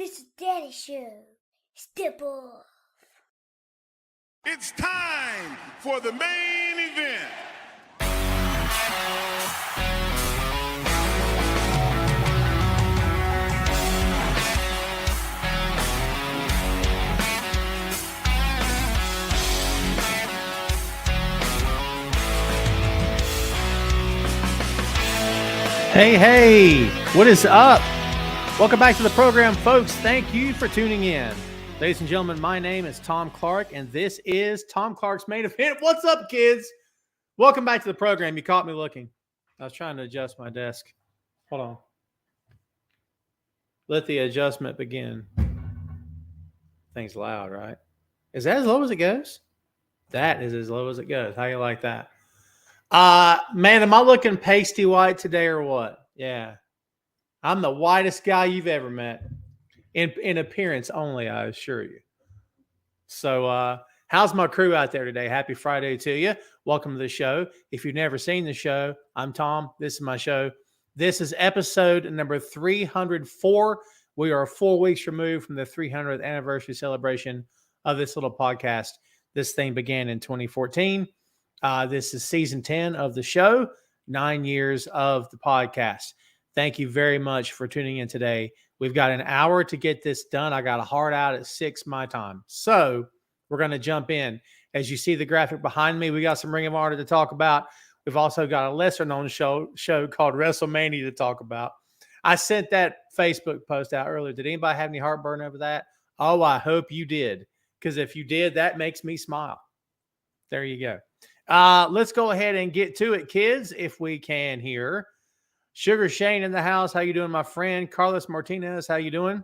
This is Daddy Show. Step off. It's time for the main event. Hey, what is up? Welcome back to the program, folks. Thank you for tuning in. Ladies and gentlemen, my name is Tom Clark, and this is Tom Clark's Main Event. What's up, kids? Welcome back to the program. You caught me looking. I was trying to adjust my desk. Hold on. Let the adjustment begin. Thing's loud, right? Is that as low as it goes? That is as low as it goes. How you like that? Man, am I looking pasty white today or what? Yeah. I'm the whitest guy you've ever met. In appearance only, I assure you. So, how's my crew out there today? Happy Friday to you. Welcome to the show. If you've never seen the show, I'm Tom. This is my show. This is episode number 304. We are 4 weeks removed from the 300th anniversary celebration of this little podcast. This thing began in 2014. This is season 10 of the show, 9 years of the podcast. Thank you very much for tuning in today. We've got an hour to get this done. I got a hard out at 6 my time. So we're going to jump in. As you see the graphic behind me, we got some Ring of Honor to talk about. We've also got a lesser known show called WrestleMania to talk about. I sent that Facebook post out earlier. Did anybody have any heartburn over that? Oh, I hope you did. Because if you did, that makes me smile. There you go. Let's go ahead and get to it, kids, if we can here. Sugar Shane in the house. How you doing, my friend? Carlos Martinez, how you doing?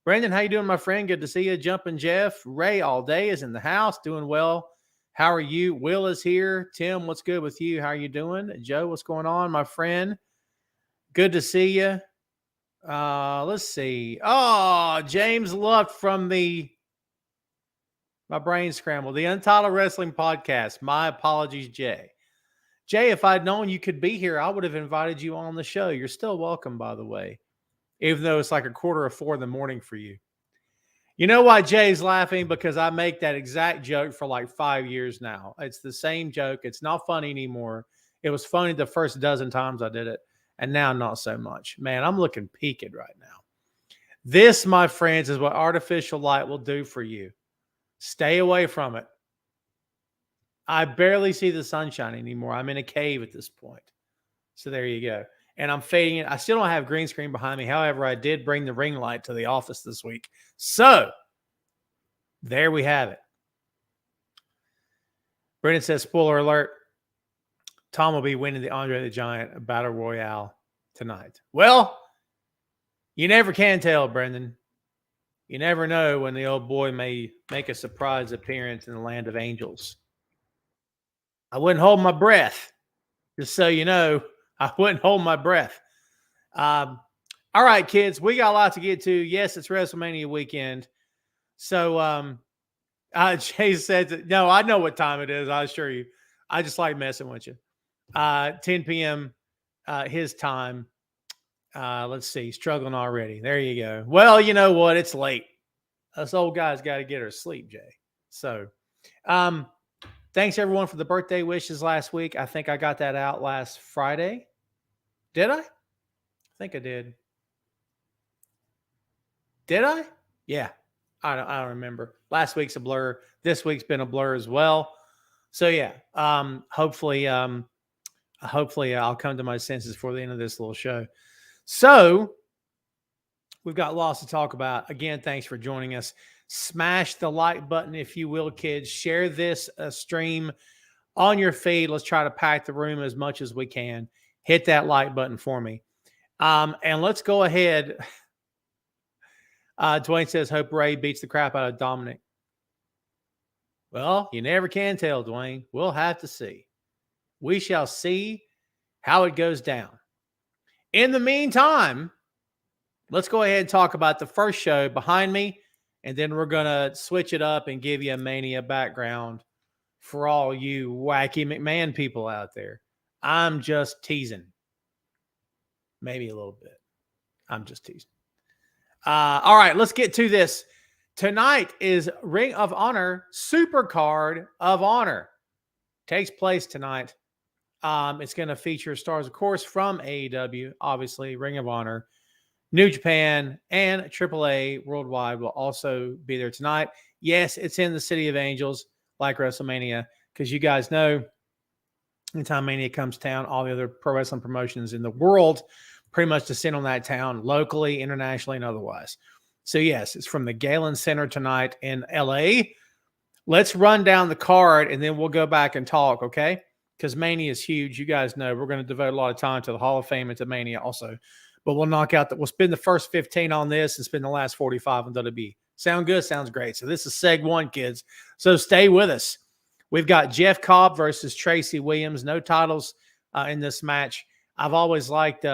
Brandon, how you doing, my friend? Good to see you. Jumping Jeff. Ray all day is in the house, doing well. How are you? Will is here. Tim, what's good with you? How are you doing? Joe, what's going on, my friend? Good to see you. Let's see. Oh, James Luck from my brain scrambled. The Untitled Wrestling Podcast. My apologies, Jay. Jay, if I'd known you could be here, I would have invited you on the show. You're still welcome, by the way, even though it's like 3:45 in the morning for you. You know why Jay's laughing? Because I make that exact joke for like 5 years now. It's the same joke. It's not funny anymore. It was funny the first dozen times I did it, and now not so much. Man, I'm looking peaked right now. This, my friends, is what artificial light will do for you. Stay away from it. I barely see the sunshine anymore. I'm in a cave at this point. So there you go. And I'm fading it. I still don't have green screen behind me. However, I did bring the ring light to the office this week. So there we have it. Brendan says, spoiler alert, Tom will be winning the Andre the Giant Battle Royale tonight. Well, you never can tell, Brendan. You never know when the old boy may make a surprise appearance in the land of angels. I wouldn't hold my breath. Just so you know, I wouldn't hold my breath. All right, kids, we got a lot to get to. Yes, it's WrestleMania weekend. So Jay says, no, I know what time it is. I assure you. I just like messing with you. 10 p.m. His time. Let's see. Struggling already. There you go. Well, you know what? It's late. Us old guys got to get our sleep, Jay. So, thanks, everyone, for the birthday wishes last week. I think I got that out last Friday. Did I? I think I did. Did I? Yeah. I don't remember. Last week's a blur. This week's been a blur as well. So, yeah. Hopefully I'll come to my senses before the end of this little show. So, we've got lots to talk about. Again, thanks for joining us. Smash the like button, if you will, kids. Share this stream on your feed. Let's try to pack the room as much as we can. Hit that like button for me. And let's go ahead. Dwayne says, hope Ray beats the crap out of Dominic. Well, you never can tell, Dwayne. We'll have to see. We shall see how it goes down. In the meantime, let's go ahead and talk about the first show behind me. And then we're going to switch it up and give you a Mania background for all you wacky McMahon people out there. I'm just teasing. Maybe a little bit. I'm just teasing. All right, let's get to this. Tonight is Ring of Honor Supercard of Honor. Takes place tonight. It's going to feature stars, of course, from AEW, obviously, Ring of Honor, New Japan, and AAA Worldwide will also be there tonight. Yes, it's in the City of Angels, like WrestleMania, because you guys know anytime Mania comes to town, all the other pro wrestling promotions in the world pretty much descend on that town, locally, internationally, and otherwise. So, yes, it's from the Galen Center tonight in LA. Let's run down the card, and then we'll go back and talk, okay? Because Mania is huge. You guys know we're going to devote a lot of time to the Hall of Fame and to Mania also. But we'll knock out we'll spend the first 15 on this and spend the last 45 on WWE. Sound good? Sounds great. So this is Seg 1, kids. So stay with us. We've got Jeff Cobb versus Tracy Williams. No titles in this match. I've always liked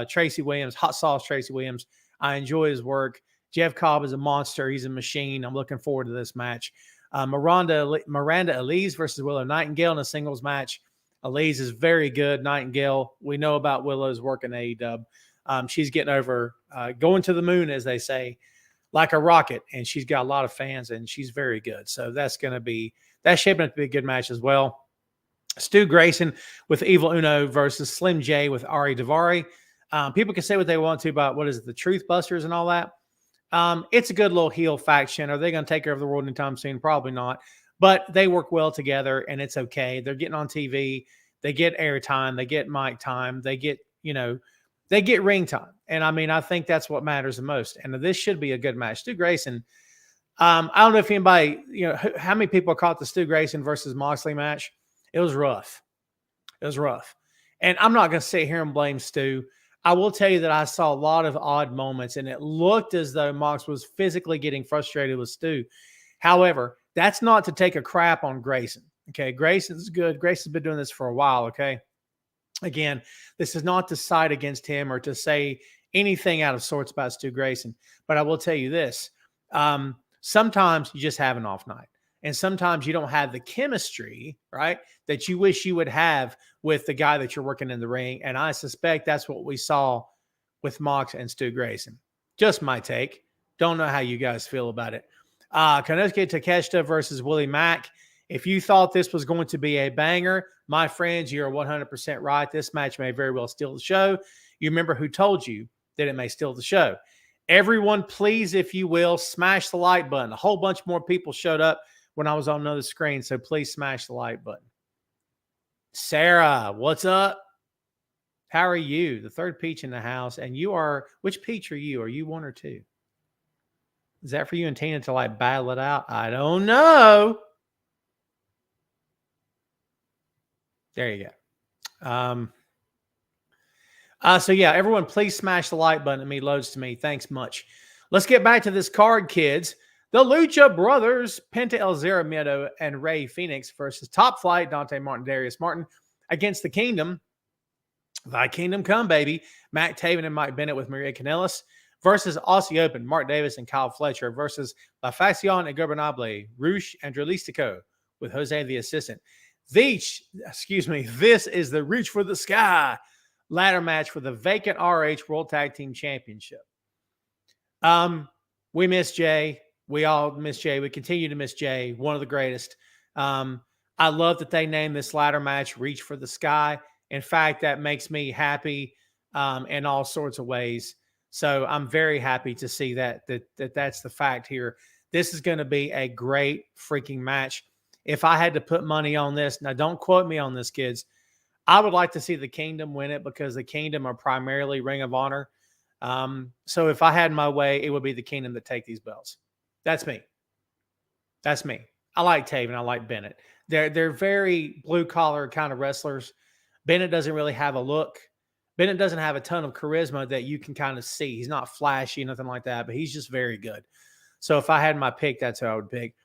Tracy Williams, Hot Sauce Tracy Williams. I enjoy his work. Jeff Cobb is a monster. He's a machine. I'm looking forward to this match. Miranda Elise versus Willow Nightingale in a singles match. Elise is very good. Nightingale, we know about Willow's work in AEW. She's getting over, going to the moon, as they say, like a rocket, and she's got a lot of fans, and she's very good. So that's shaping up to be a good match as well. Stu Grayson with Evil Uno versus Slim J with Ari Daivari. People can say what they want to about the Truth Busters and all that. It's a good little heel faction. Are they going to take over the world anytime soon? Probably not. But they work well together, and it's okay. They're getting on TV. They get airtime. They get mic time. They get ring time. And, I think that's what matters the most. And this should be a good match. Stu Grayson, I don't know if anybody, how many people caught the Stu Grayson versus Moxley match? It was rough. And I'm not going to sit here and blame Stu. I will tell you that I saw a lot of odd moments, and it looked as though Mox was physically getting frustrated with Stu. However, that's not to take a crap on Grayson. Okay, Grayson's good. Grayson's been doing this for a while, okay? Again, this is not to side against him or to say anything out of sorts about Stu Grayson, but I will tell you this. Sometimes you just have an off night. And sometimes you don't have the chemistry, right, that you wish you would have with the guy that you're working in the ring. And I suspect that's what we saw with Mox and Stu Grayson. Just my take. Don't know how you guys feel about it. Konosuke Takeshita versus Willie Mack. If you thought this was going to be a banger, my friends, you're 100% right. This match may very well steal the show. You remember who told you that it may steal the show. Everyone, please, if you will, smash the like button. A whole bunch more people showed up when I was on another screen, so please smash the like button. Sarah, what's up? How are you? The third peach in the house, and you are, which peach are you? Are you 1 or 2? Is that for you and Tina to battle it out? I don't know. There you go. So yeah, everyone, please smash the like button. It loads to me. Thanks much. Let's get back to this card, kids. The Lucha Brothers, Penta El Zero Miedo and Rey Fenix versus Top Flight, Dante Martin, Darius Martin against the Kingdom. Thy Kingdom Come, baby. Matt Taven and Mike Bennett with Maria Kanellis versus Aussie Open, Mark Davis and Kyle Fletcher versus La Facción Ingobernable, Rush and Dralistico with Jose the Assistant. This is the Reach for the Sky ladder match for the vacant RH World Tag Team Championship. We miss Jay. We all miss Jay. We continue to miss Jay, one of the greatest. I love that they named this ladder match Reach for the Sky. In fact, that makes me happy in all sorts of ways. So I'm very happy to see that's the fact here. This is going to be a great freaking match. If I had to put money on this, now don't quote me on this, kids, I would like to see the Kingdom win it because the Kingdom are primarily Ring of Honor. So if I had my way, it would be the Kingdom that take these belts. That's me. I like Taven. I like Bennett. They're very blue collar kind of wrestlers. Bennett doesn't really have a look. Bennett doesn't have a ton of charisma that you can kind of see. He's not flashy, nothing like that, but he's just very good. So if I had my pick, that's who I would pick.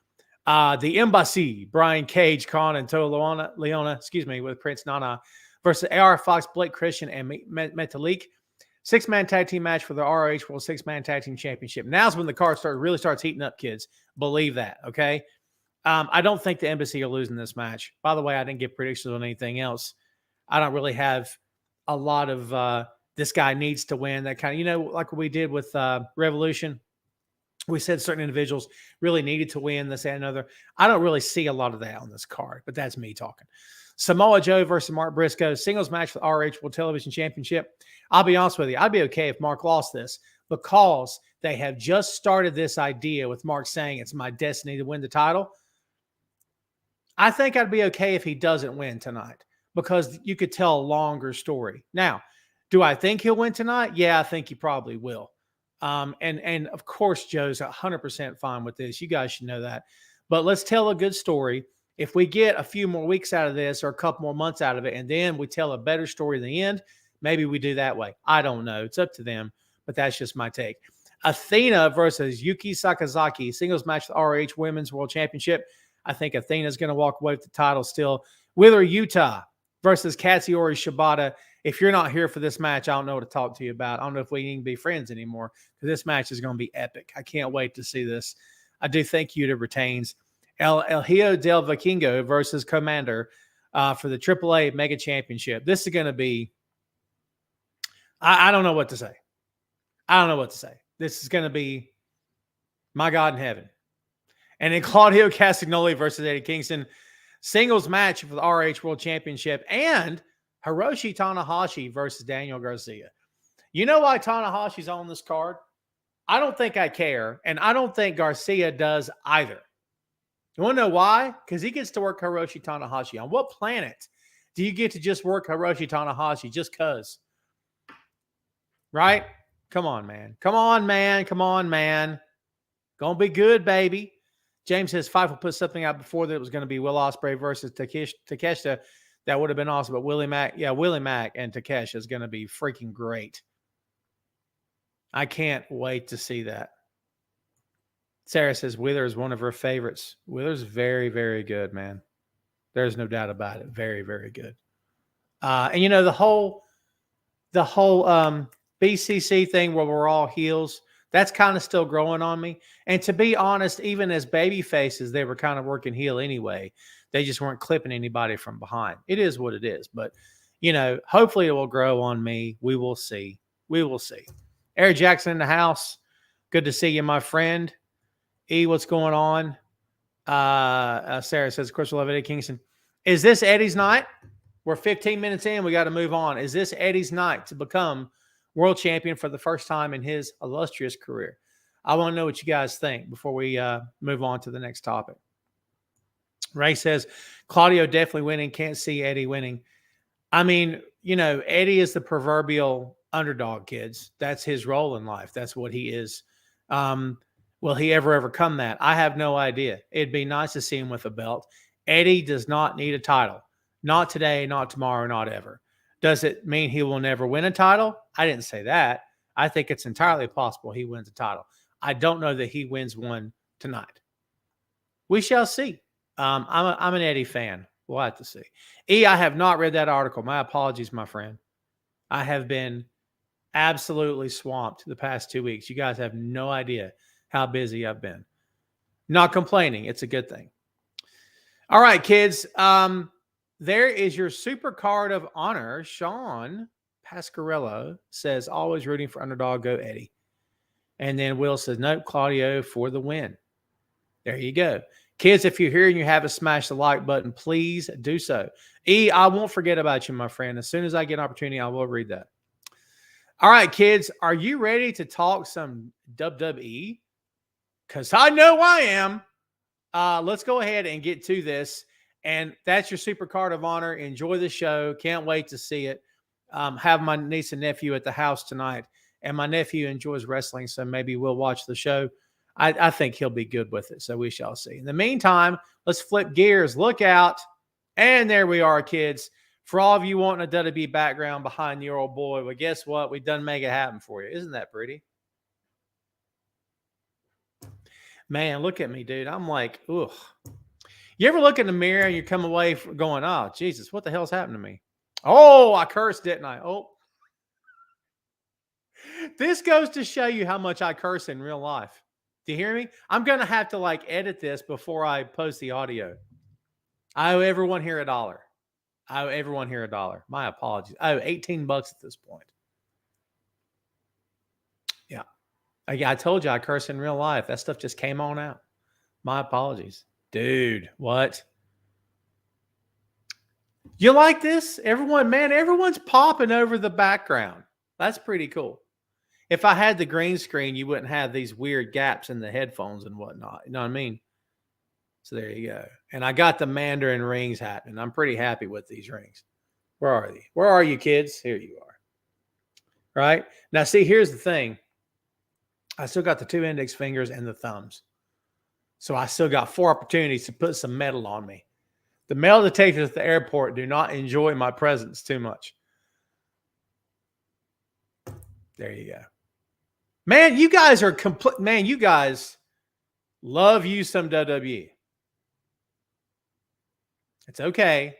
The Embassy, Brian Cage, Khan, and Toa Leona, with Prince Nana versus AR Fox, Blake Christian, and Metalik. 6-man tag team match for the ROH World 6-man tag team championship. Now's when the card really starts heating up, kids. Believe that, okay? I don't think the Embassy are losing this match. By the way, I didn't give predictions on anything else. I don't really have a lot of this guy needs to win, that kind of, like what we did with Revolution. We said certain individuals really needed to win this and another. I don't really see a lot of that on this card, but that's me talking. Samoa Joe versus Mark Briscoe, singles match for the RH World Television Championship. I'll be honest with you, I'd be okay if Mark lost this because they have just started this idea with Mark saying it's my destiny to win the title. I think I'd be okay if he doesn't win tonight because you could tell a longer story. Now, do I think he'll win tonight? Yeah, I think he probably will. And of course, Joe's 100% fine with this. You guys should know that. But let's tell a good story. If we get a few more weeks out of this or a couple more months out of it, and then we tell a better story in the end, maybe we do that way. I don't know. It's up to them, but that's just my take. Athena versus Yuki Sakazaki, singles match for the RH Women's World Championship. I think Athena's going to walk away with the title still. Wheeler Utah versus Katsuyori Shibata. If you're not here for this match, I don't know what to talk to you about. I don't know if we can be friends anymore because this match is going to be epic. I can't wait to see this. I do think Yuta retains. El Hijo del Vikingo versus Commander for the AAA Mega Championship. This is going to be, I don't know what to say. I don't know what to say. This is going to be my God in heaven. And then Claudio Castagnoli versus Eddie Kingston. Singles match for the RH World Championship. And Hiroshi Tanahashi versus Daniel Garcia. You know why Tanahashi's on this card? I don't think I care. And I don't think Garcia does either. You want to know why? Because he gets to work Hiroshi Tanahashi. On what planet do you get to just work Hiroshi Tanahashi just because? Right? Come on, man. Come on, man. Come on, man. Gonna be good, baby. James says Fife will put something out before that it was going to be Will Ospreay versus Takeshita. That would have been awesome. But Willie Mack and Takeshita is going to be freaking great. I can't wait to see that. Sarah says Wheeler is one of her favorites. Wheeler's very, very good, man. There's no doubt about it. Very, very good. And you know, the whole BCC thing where we're all heels, that's kind of still growing on me. And to be honest, even as baby faces, they were kind of working heel anyway. They just weren't clipping anybody from behind. It is what it is. But, you know, hopefully it will grow on me. We will see. We will see. Eric Jackson in the house. Good to see you, my friend. E, what's going on? Sarah says, of course, we love Eddie Kingston. Is this Eddie's night? We're 15 minutes in. We got to move on. Is this Eddie's night to become world champion for the first time in his illustrious career? I want to know what you guys think before we move on to the next topic. Ray says, Claudio definitely winning. Can't see Eddie winning. I mean, you know, Eddie is the proverbial underdog, kids. That's his role in life. That's what he is. Will he ever overcome that? I have no idea. It'd be nice to see him with a belt. Eddie does not need a title. Not today, not tomorrow, not ever. Does it mean he will never win a title? I didn't say that. I think it's entirely possible he wins a title. I don't know that he wins one tonight. We shall see. I'm an Eddie fan. We'll have to see. E, I have not read that article. My apologies, my friend. I have been absolutely swamped the past 2 weeks. You guys have no idea how busy I've been. Not complaining. It's a good thing. All right, kids. There is your super card of honor. Sean Pascarello says, always rooting for underdog. Go Eddie. And then Will says, nope, Claudio for the win. There you go. Kids, if you're here and you haven't smashed the like button, please do so. E, I won't forget about you, my friend. As soon as I get an opportunity, I will read that. All right, kids, are you ready to talk some WWE? Because I know I am. Let's go ahead and get to this. And that's your super card of honor. Enjoy the show. Can't wait to see it. Have my niece and nephew at the house tonight. And my nephew enjoys wrestling, so maybe we'll watch the show. I think he'll be good with it, so we shall see. In the meantime, let's flip gears. Look out. And there we are, kids. For all of you wanting a WWE background behind your old boy, well, guess what? We've done make it happen for you. Isn't that pretty? Man, look at me, dude. I'm like, ugh. You ever look in the mirror and you come away going, oh, Jesus, what the hell's happened to me? Oh, I cursed, didn't I? Oh. This goes to show you how much I curse in real life. Do you hear me? I'm going to have to like edit this before I post the audio. I owe everyone here $1. I owe everyone here $1. My apologies. I owe $18 at this point. Yeah. I told you I curse in real life. That stuff just came on out. My apologies. Dude, what? You like this? Everyone, man, everyone's popping over the background. That's pretty cool. If I had the green screen, you wouldn't have these weird gaps in the headphones and whatnot. You know what I mean? So there you go. And I got the Mandarin rings happening. I'm pretty happy with these rings. Where are they? Where are you, kids? Here you are. Right? Now, see, here's the thing. I still got the 2 index fingers and the thumbs. So I still got 4 opportunities to put some metal on me. The metal detectors at the airport do not enjoy my presence too much. There you go. Man, you guys are complete. Man, you guys love you some WWE. It's okay.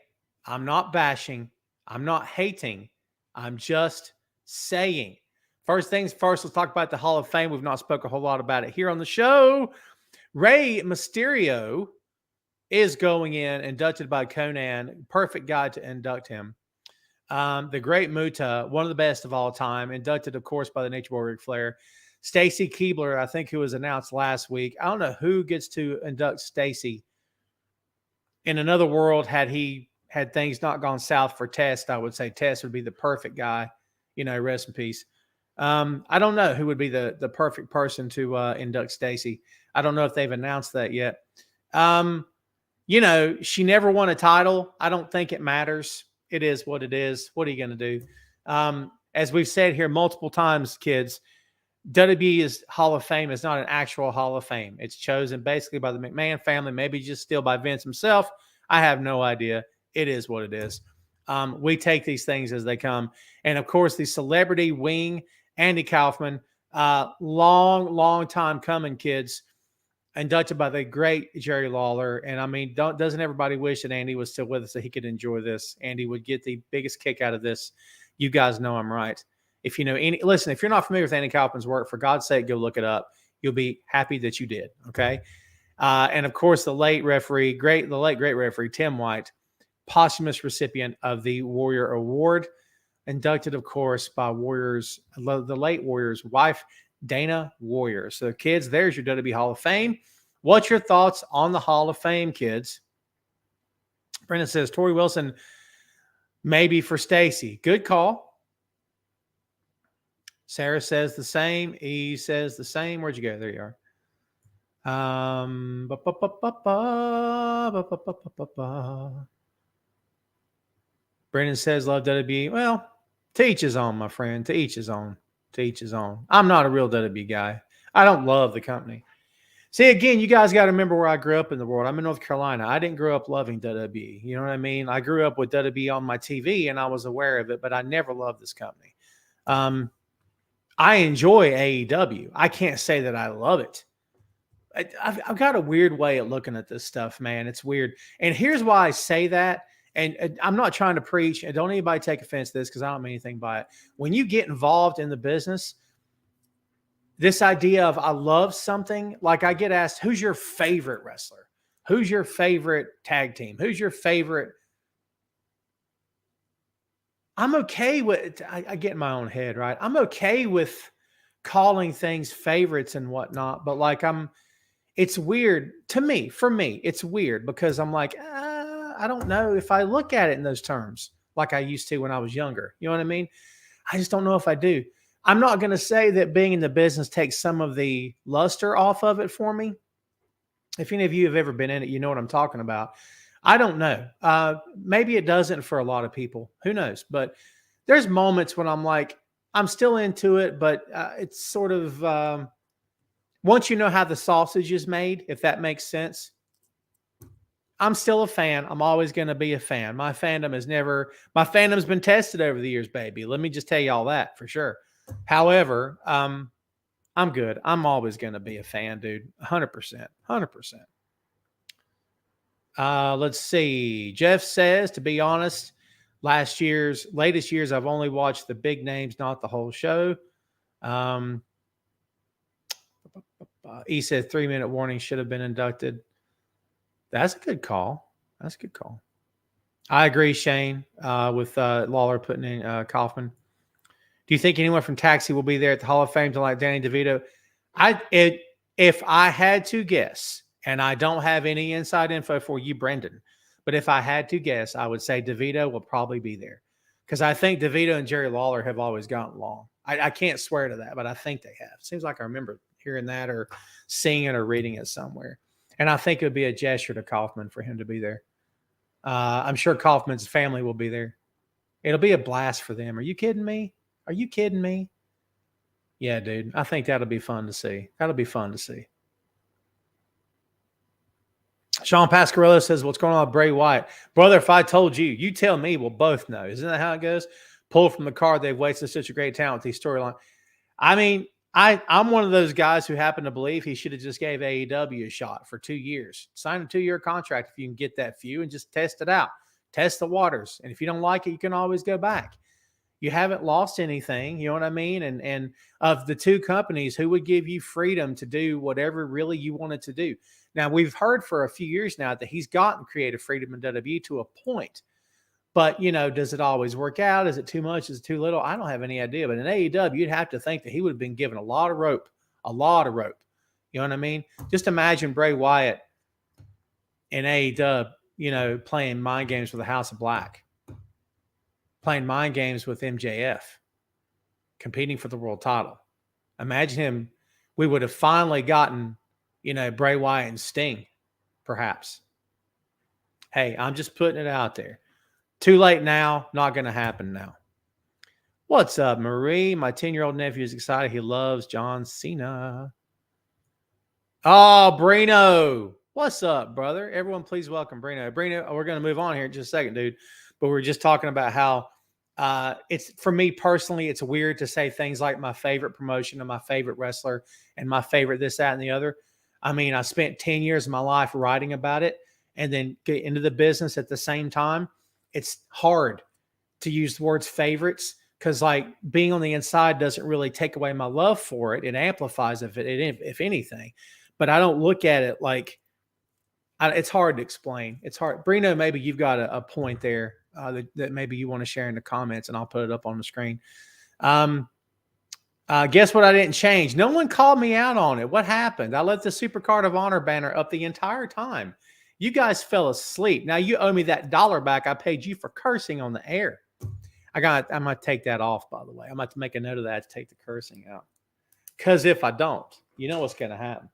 I'm not bashing. I'm not hating. I'm just saying. First things first, let's talk about the Hall of Fame. We've not spoke a whole lot about it here on the show. Rey Mysterio is going in, inducted by Conan. Perfect guy to induct him. The Great Muta, one of the best of all time, inducted, of course, by the Nature Boy Ric Flair. Stacy Keibler, I think, who was announced last week. I don't know who gets to induct Stacy. In another world, had things not gone south for Test, I would say Test would be the perfect guy. You know, rest in peace. I don't know who would be the perfect person to induct Stacy. I don't know if they've announced that yet. You know, she never won a title. I don't think it matters. It is what it is. What are you going to do? As we've said here multiple times, kids, WWE's Hall of Fame is not an actual Hall of Fame. It's chosen basically by the McMahon family, maybe just still by Vince himself. I have no idea. It is what it is. We take these things as they come. And, of course, the celebrity wing, Andy Kaufman, long time coming, kids, inducted by the great Jerry Lawler. And, I mean, doesn't everybody wish that Andy was still with us so he could enjoy this? Andy would get the biggest kick out of this. You guys know I'm right. If you know any, listen, if you're not familiar with Andy Kaufman's work, for God's sake, go look it up. You'll be happy that you did. Okay. And of course, the late great referee, Tim White, posthumous recipient of the Warrior Award, inducted, of course, by the late Warrior's wife, Dana Warrior. So kids, there's your WWE Hall of Fame. What's your thoughts on the Hall of Fame, kids? Brendan says, Tori Wilson, maybe for Stacy. Good call. Sarah says the same. E says the same. Where'd you go? There you are. Brendan says, love WWE. Well, to each his own, my friend. To each his own. To each his own. I'm not a real WWE guy. I don't love the company. See, again, you guys got to remember where I grew up in the world. I'm in North Carolina. I didn't grow up loving WWE. You know what I mean? I grew up with WWE on my TV, and I was aware of it, but I never loved this company. I enjoy AEW. I can't say that I love it. I've got a weird way of looking at this stuff, man. It's weird. And here's why I say that. And I'm not trying to preach, and don't anybody take offense to this because I don't mean anything by it. When you get involved in the business, this idea of I love something, like I get asked, who's your favorite wrestler? Who's your favorite tag team? Who's your favorite? I'm okay with, I get in my own head, right? I'm okay with calling things favorites and whatnot, but like it's weird to me, for me, it's weird because I'm like, I don't know if I look at it in those terms like I used to when I was younger. You know what I mean? I just don't know if I do. I'm not going to say that being in the business takes some of the luster off of it for me. If any of you have ever been in it, you know what I'm talking about. I don't know. Maybe it doesn't for a lot of people. Who knows? But there's moments when I'm like, I'm still into it, but it's sort of once you know how the sausage is made, if that makes sense, I'm still a fan. I'm always going to be a fan. My fandom's been tested over the years, baby. Let me just tell you all that for sure. However, I'm good. I'm always going to be a fan, dude. 100%. 100%. Let's see. Jeff says, to be honest, latest years, I've only watched the big names, not the whole show. He said 3-minute warning should have been inducted. That's a good call. That's a good call. I agree, Shane, with Lawler putting in Kaufman. Do you think anyone from Taxi will be there at the Hall of Fame to like Danny DeVito? If I had to guess, and I don't have any inside info for you, Brendan, but if I had to guess, I would say DeVito will probably be there because I think DeVito and Jerry Lawler have always gotten along. I can't swear to that, but I think they have. Seems like I remember hearing that or seeing it or reading it somewhere. And I think it would be a gesture to Kaufman for him to be there. I'm sure Kaufman's family will be there. It'll be a blast for them. Are you kidding me? Are you kidding me? Yeah, dude. I think that'll be fun to see. That'll be fun to see. Sean Pasquarello says, what's going on with Bray Wyatt? Brother, if I told you, you tell me, we'll both know. Isn't that how it goes? Pull from the card. They've wasted such a great talent with these storyline. I mean, I'm one of those guys who happen to believe he should have just gave AEW a shot for 2 years. Sign a 2-year contract if you can get that few and just test it out. Test the waters. And if you don't like it, you can always go back. You haven't lost anything, you know what I mean? And of the two companies, who would give you freedom to do whatever really you wanted to do? Now, we've heard for a few years now that he's gotten creative freedom in WWE to a point. But, you know, does it always work out? Is it too much? Is it too little? I don't have any idea. But in AEW, you'd have to think that he would have been given a lot of rope. A lot of rope. You know what I mean? Just imagine Bray Wyatt in AEW, you know, playing mind games with the House of Black. Playing mind games with MJF. Competing for the world title. Imagine him. We would have finally gotten, you know, Bray Wyatt and Sting, perhaps. Hey, I'm just putting it out there. Too late now. Not going to happen now. What's up, Marie? My 10-year-old nephew is excited. He loves John Cena. Oh, Brino. What's up, brother? Everyone, please welcome Brino. Brino, we're going to move on here in just a second, dude. But we're just talking about how it's, for me personally, it's weird to say things like my favorite promotion and my favorite wrestler and my favorite this, that, and the other. I mean, I spent 10 years of my life writing about it and then get into the business at the same time. It's hard to use the words favorites because, like, being on the inside doesn't really take away my love for it. It amplifies if anything. But I don't look at it like it's hard to explain. It's hard. Brino, maybe you've got a point there that maybe you want to share in the comments, and I'll put it up on the screen. Guess what I didn't change? No one called me out on it. What happened? I let the Supercard of Honor banner up the entire time. You guys fell asleep. Now you owe me that $1 back I paid you for cursing on the air. I might take that off, by the way. I might make a note of that to take the cursing out. Because if I don't, you know what's going to happen.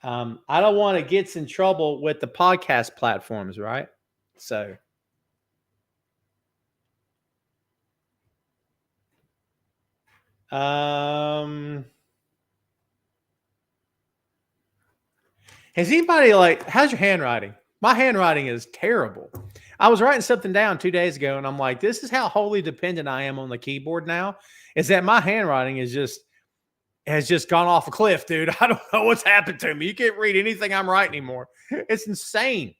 I don't want to get in trouble with the podcast platforms, right? So. Has anybody how's your handwriting? My handwriting is terrible. I was writing something down 2 days ago and I'm like, this is how wholly dependent I am on the keyboard now, is that my handwriting has just gone off a cliff, dude. I don't know what's happened to me. You can't read anything I'm writing anymore. It's insane.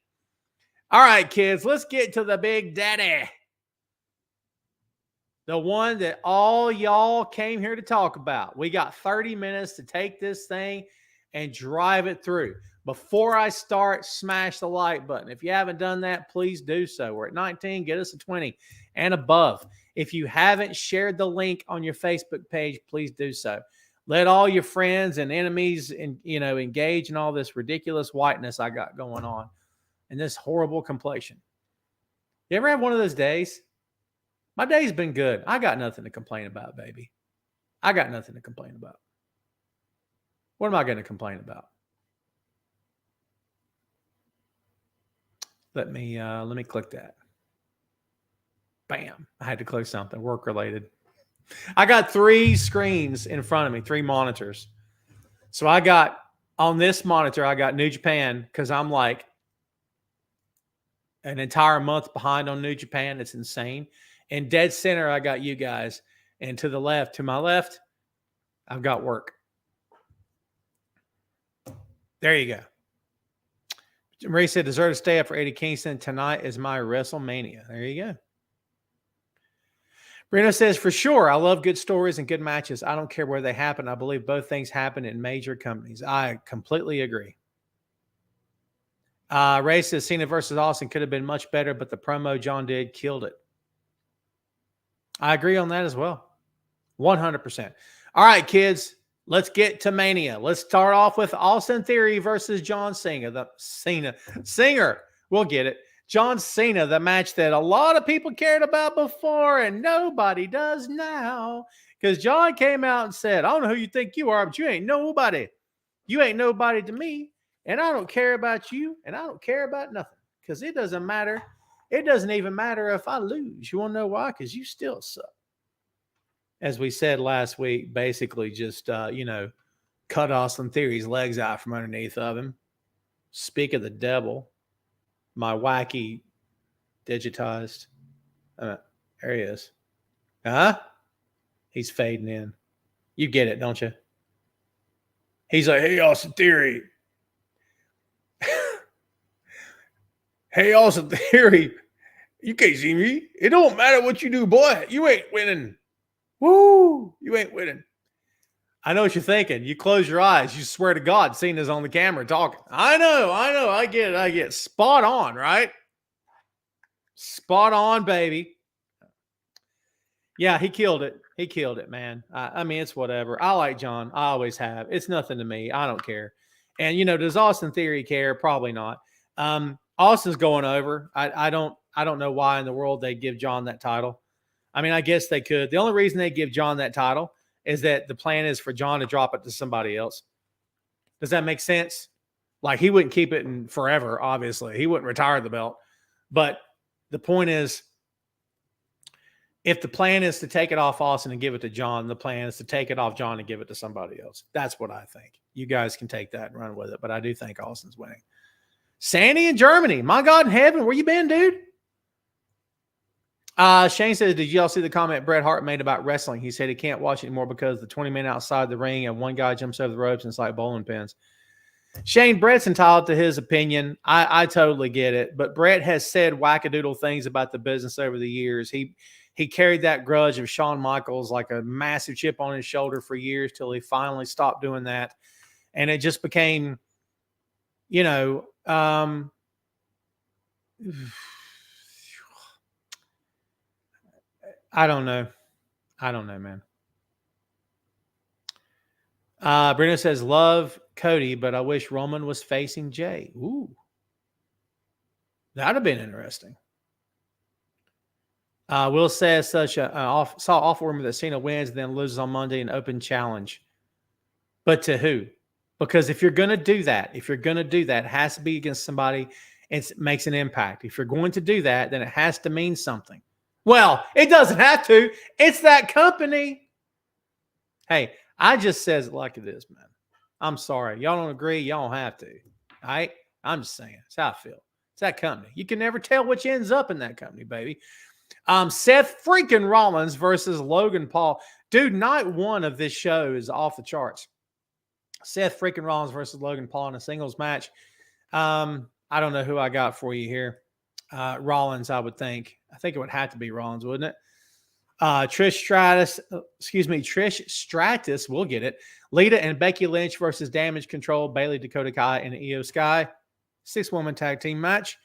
All right, kids, let's get to the big daddy. The one that all y'all came here to talk about. We got 30 minutes to take this thing and drive it through. Before I start, smash the like button. If you haven't done that, please do so. We're at 19. Get us a 20 and above. If you haven't shared the link on your Facebook page, please do so. Let all your friends and enemies engage in all this ridiculous whiteness I got going on and this horrible complexion. You ever have one of those days? My day's been good. I got nothing to complain about, baby. I got nothing to complain about. What am I going to complain about? Let me click that. Bam. I had to click something work related. I got 3 screens in front of me, 3 monitors. So I got on this monitor, I got New Japan because I'm like an entire month behind on New Japan. It's insane. In dead center, I got you guys. And to my left, I've got work. There you go. Marie said, deserve to stay up for Eddie Kingston. Tonight is my WrestleMania. There you go. Breno says, for sure, I love good stories and good matches. I don't care where they happen. I believe both things happen in major companies. I completely agree. Ray says, Cena versus Austin could have been much better, but the promo John did killed it. I agree on that as well. 100%. All right, kids. Let's get to Mania. Let's start off with Austin Theory versus John Cena. Singer. We'll get it. John Cena, the match that a lot of people cared about before and nobody does now. Because John came out and said, I don't know who you think you are, but you ain't nobody. You ain't nobody to me. And I don't care about you. And I don't care about nothing. Because it doesn't matter. It doesn't even matter if I lose. You want to know why? Because you still suck. As we said last week, basically just, cut Austin Theory's legs out from underneath of him. Speak of the devil. My wacky digitized. There he is. Huh? He's fading in. You get it, don't you? He's like, hey, Austin Theory. Hey, Austin Theory. You can't see me. It don't matter what you do, boy. You ain't winning. Woo! You ain't winning. I know what you're thinking. You close your eyes. You swear to God, Cena's on the camera talking. I know. I get it. Spot on, right? Spot on, baby. Yeah, he killed it. He killed it, man. I mean, it's whatever. I like John. I always have. It's nothing to me. I don't care. And, does Austin Theory care? Probably not. Austin's going over. I don't know why in the world they give John that title. I mean, I guess they could. The only reason they give John that title is that the plan is for John to drop it to somebody else. Does that make sense? Like, he wouldn't keep it in forever, obviously. He wouldn't retire the belt. But the point is, if the plan is to take it off Austin and give it to John, the plan is to take it off John and give it to somebody else. That's what I think. You guys can take that and run with it, but I do think Austin's winning. Sandy in Germany. My God in heaven, where you been, dude? Shane says, did y'all see the comment Bret Hart made about wrestling? He said he can't watch it anymore because the 20 men outside the ring and one guy jumps over the ropes and it's like bowling pins. Shane, Bret's entitled to his opinion. I totally get it. But Bret has said wackadoodle things about the business over the years. He carried that grudge of Shawn Michaels like a massive chip on his shoulder for years till he finally stopped doing that. And it just became, I don't know. Man. Bruno says, love Cody, but I wish Roman was facing Jay. Ooh. That'd have been interesting. Will says such saw awful rumor that Cena wins and then loses on Monday in open challenge. But to who? Because if you're going to do that, it has to be against somebody and it makes an impact. If you're going to do that, then it has to mean something. Well, it doesn't have to. It's that company. Hey, I just says it like it is, man. I'm sorry. Y'all don't agree. Y'all don't have to. All right? I'm just saying. That's how I feel. It's that company. You can never tell which ends up in that company, baby. Seth freaking Rollins versus Logan Paul. Dude, night one of this show is off the charts. Seth freaking Rollins versus Logan Paul in a singles match. I don't know who I got for you here. Rollins, I would think. I think it would have to be Rollins, wouldn't it? Trish Stratus, we'll get it. Lita and Becky Lynch versus Damage Control, Bayley, Dakota Kai, and Io Sky. 6-woman tag team match.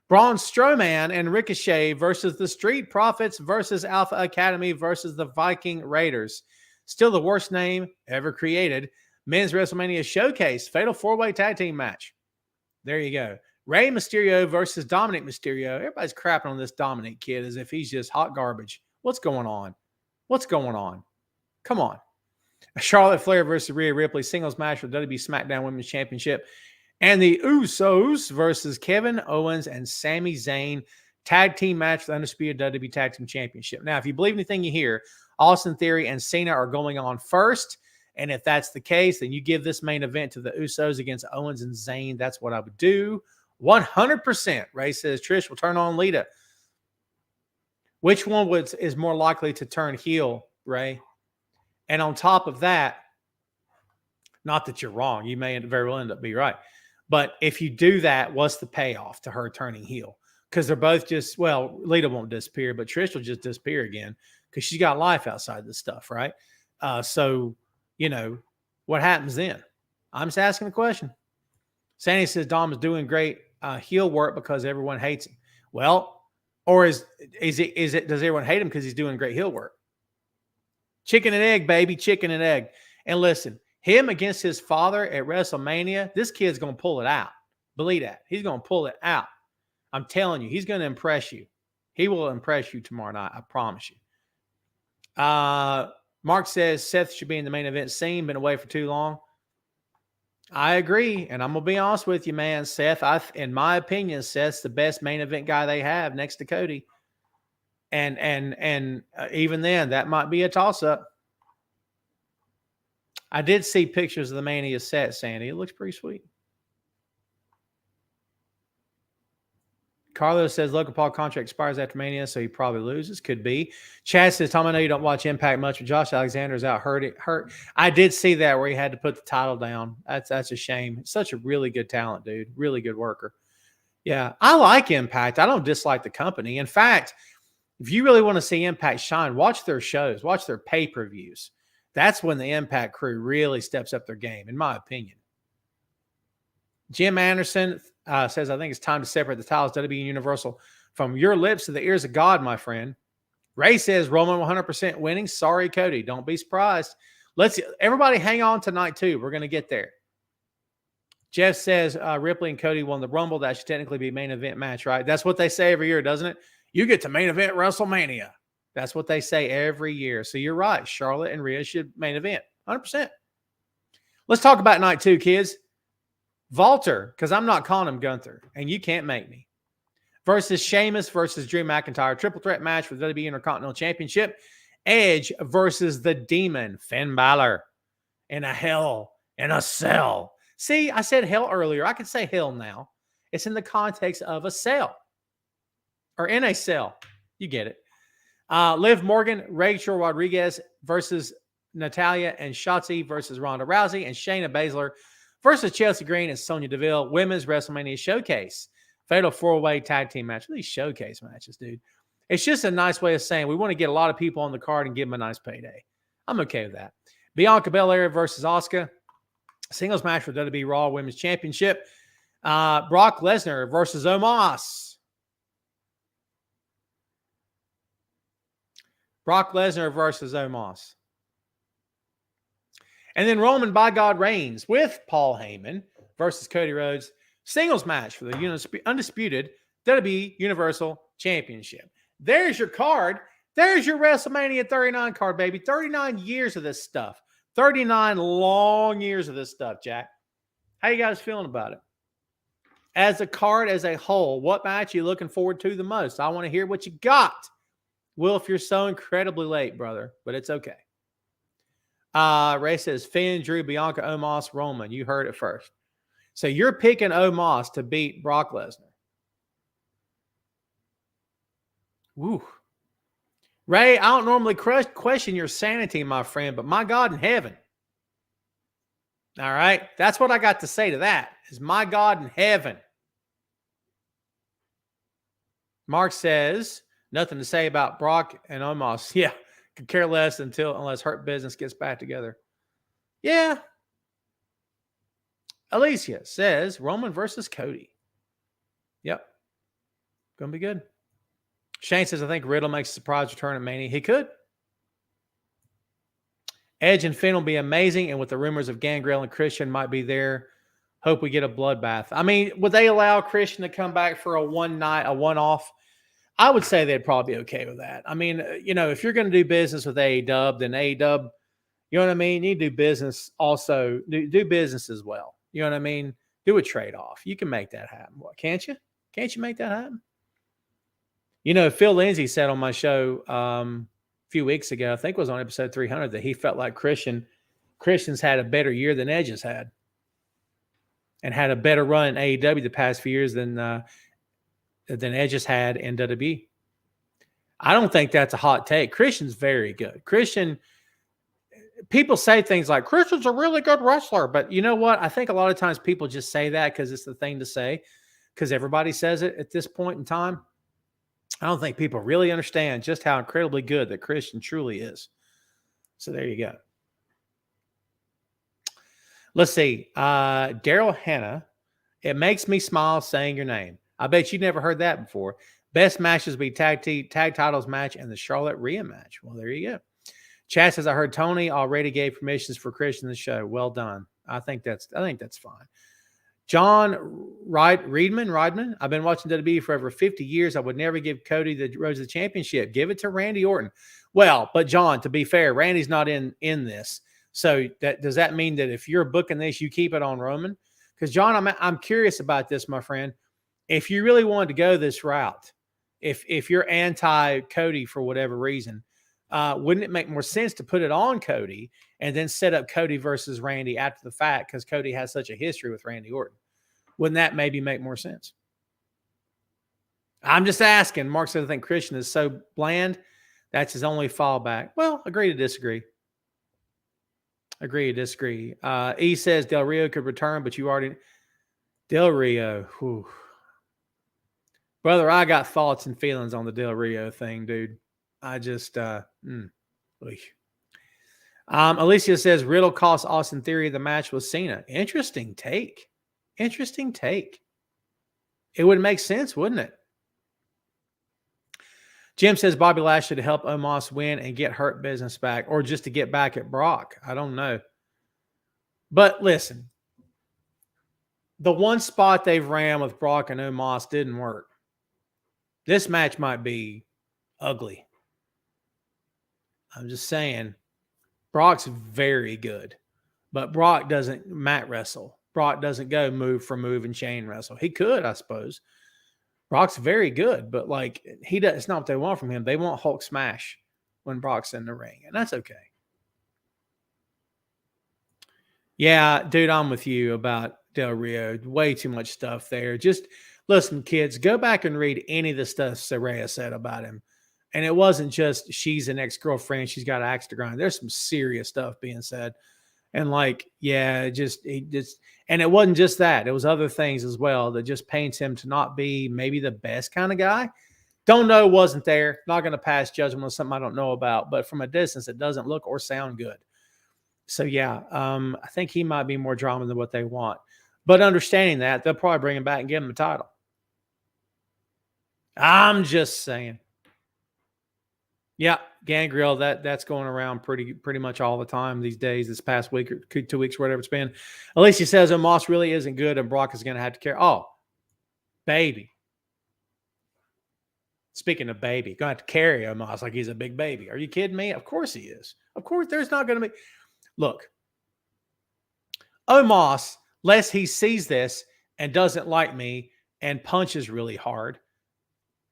Braun Strowman and Ricochet versus the Street Profits versus Alpha Academy versus the Viking Raiders. Still the worst name ever created. Men's WrestleMania Showcase, Fatal 4-Way Tag Team match. There you go. Rey Mysterio versus Dominic Mysterio. Everybody's crapping on this Dominic kid as if he's just hot garbage. What's going on? Come on. Charlotte Flair versus Rhea Ripley singles match for the WWE SmackDown Women's Championship. And the Usos versus Kevin Owens and Sami Zayn tag team match for the Undisputed WWE Tag Team Championship. Now, if you believe anything you hear, Austin Theory and Cena are going on first. And if that's the case, then you give this main event to the Usos against Owens and Zayn. That's what I would do. 100%. Ray says Trish will turn on Lita. Which one is more likely to turn heel, Ray? And on top of that, not that you're wrong. You may very well end up being right. But if you do that, what's the payoff to her turning heel? Because they're both just, well, Lita won't disappear, but Trish will just disappear again because she's got life outside this stuff, right? So, what happens then? I'm just asking a question. Sandy says Dom is doing great heel work because everyone hates him. Well, or is it does everyone hate him because he's doing great heel work? Chicken and egg, baby, chicken and egg. And listen, him against his father at WrestleMania, this kid's going to pull it out. Believe that. He's going to pull it out. I'm telling you, he's going to impress you. He will impress you tomorrow night. I promise you. Mark says Seth should be in the main event scene. Been away for too long. I agree. And I'm going to be honest with you, man. Seth, in my opinion, Seth's the best main event guy they have next to Cody. And even then, that might be a toss-up. I did see pictures of the Mania set, Sandy. It looks pretty sweet. Carlos says Logan Paul contract expires after Mania, so he probably loses. Could be. Chad says, Tom, I know you don't watch Impact much, but Josh Alexander is out hurt. I did see that where he had to put the title down. That's a shame. Such a really good talent, dude. Really good worker. Yeah, I like Impact. I don't dislike the company. In fact, if you really want to see Impact shine, watch their shows. Watch their pay-per-views. That's when the Impact crew really steps up their game, in my opinion. Jim Anderson says, I think it's time to separate the titles, WWE Universal, from your lips to the ears of God, my friend. Ray says, Roman 100% winning. Sorry, Cody. Don't be surprised. Everybody hang on tonight, too. We're going to get there. Jeff says, Ripley and Cody won the Rumble. That should technically be a main event match, right? That's what they say every year, doesn't it? You get to main event WrestleMania. That's what they say every year. So you're right. Charlotte and Rhea should main event. 100%. Let's talk about night 2, kids. Walter, because I'm not calling him Gunther, and you can't make me, versus Sheamus versus Drew McIntyre. Triple threat match for the WWE Intercontinental Championship. Edge versus the Demon, Finn Balor, in a hell in a cell. See, I said hell earlier. I can say hell now. It's in the context of a cell. Or in a cell. You get it. Liv Morgan, Rachel Rodriguez versus Natalya, and Shotzi versus Ronda Rousey, and Shayna Baszler versus Chelsea Green and Sonya Deville. Women's WrestleMania Showcase. Fatal 4-way tag team match. These showcase matches, dude. It's just a nice way of saying we want to get a lot of people on the card and give them a nice payday. I'm okay with that. Bianca Belair versus Asuka. Singles match for WWE Raw Women's Championship. Brock Lesnar versus Omos. Brock Lesnar versus Omos. And then Roman by God Reigns with Paul Heyman versus Cody Rhodes. Singles match for the undisputed WWE Universal Championship. There's your card. There's your WrestleMania 39 card, baby. 39 years of this stuff. 39 long years of this stuff, Jack. How you guys feeling about it? As a card, as a whole, what match are you looking forward to the most? I want to hear what you got. Wilf, you're so incredibly late, brother, but it's okay. Ray says, Finn, Drew, Bianca, Omos, Roman. You heard it first. So you're picking Omos to beat Brock Lesnar. Woo. Ray, I don't normally question your sanity, my friend, but my God in heaven. All right? That's what I got to say to that, is my God in heaven. Mark says, nothing to say about Brock and Omos. Yeah, could care less unless Hurt Business gets back together. Yeah. Alicia says Roman versus Cody. Yep. Gonna be good. Shane says, I think Riddle makes a surprise return at Mania. He could. Edge and Finn will be amazing, and with the rumors of Gangrel and Christian might be there, hope we get a bloodbath. I mean, would they allow Christian to come back for a one-night, a one-off? I would say they'd probably be okay with that. I mean, you know, if you're going to do business with AEW, then AEW, you know what I mean? You need to do business also. Do business as well. You know what I mean? Do a trade-off. You can make that happen. What, can't you? Can't you make that happen? You know, Phil Lindsay said on my show a few weeks ago, I think it was on episode 300, that he felt like Christian's had a better year than Edge has had, and had a better run in AEW the past few years than Edge has had in WWE. I don't think that's a hot take. Christian's very good. People say things like, Christian's a really good wrestler, but you know what? I think a lot of times people just say that because it's the thing to say, because everybody says it at this point in time. I don't think people really understand just how incredibly good that Christian truly is. So there you go. Let's see. Daryl Hannah, it makes me smile saying your name. I bet you never heard that before. Best matches be tag titles match and the Charlotte Rhea match. Well, there you go. Chad says, I heard Tony already gave permissions for Christian in the show. Well done. I think that's fine. John Riedman, I've been watching WWE for over 50 years. I would never give Cody the Rose of the Championship. Give it to Randy Orton. Well, but John, to be fair, Randy's not in this. So does that mean that if you're booking this, you keep it on Roman? Because John, I'm curious about this, my friend. If you really wanted to go this route, if you're anti-Cody for whatever reason, wouldn't it make more sense to put it on Cody and then set up Cody versus Randy after the fact because Cody has such a history with Randy Orton? Wouldn't that maybe make more sense? I'm just asking. Mark says, I think Christian is so bland. That's his only fallback. Well, agree to disagree. Agree to disagree. E says Del Rio could return, but you already... Del Rio. Whew. Brother, I got thoughts and feelings on the Del Rio thing, dude. I just... Alicia says Riddle cost Austin Theory the match with Cena. Interesting take. Interesting take. It would make sense, wouldn't it? Jim says Bobby Lashley to help Omos win and get Hurt Business back, or just to get back at Brock. I don't know. But listen, the one spot they've ran with Brock and Omos didn't work. This match might be ugly. I'm just saying, Brock's very good, but Brock doesn't mat wrestle. Brock doesn't go move for move and chain wrestle. He could, I suppose. Brock's very good, but like it's not what they want from him. They want Hulk smash when Brock's in the ring, and that's okay. Yeah, dude, I'm with you about Del Rio. Way too much stuff there. Just listen, kids, go back and read any of the stuff Saraya said about him. And it wasn't just she's an ex-girlfriend, she's got an axe to grind. There's some serious stuff being said. And like, yeah, and it wasn't just that. It was other things as well that just paints him to not be maybe the best kind of guy. Don't know, wasn't there. Not going to pass judgment on something I don't know about. But from a distance, it doesn't look or sound good. So, yeah, I think he might be more drama than what they want. But understanding that, they'll probably bring him back and give him a title. I'm just saying. Yeah, Gangrel, that's going around pretty much all the time these days, this past week or 2 weeks, or whatever it's been. Alicia says Omos really isn't good and Brock is going to have to carry. Oh, baby. Speaking of baby, going to have to carry Omos like he's a big baby. Are you kidding me? Of course he is. Of course there's not going to be. Look, Omos, lest he sees this and doesn't like me and punches really hard,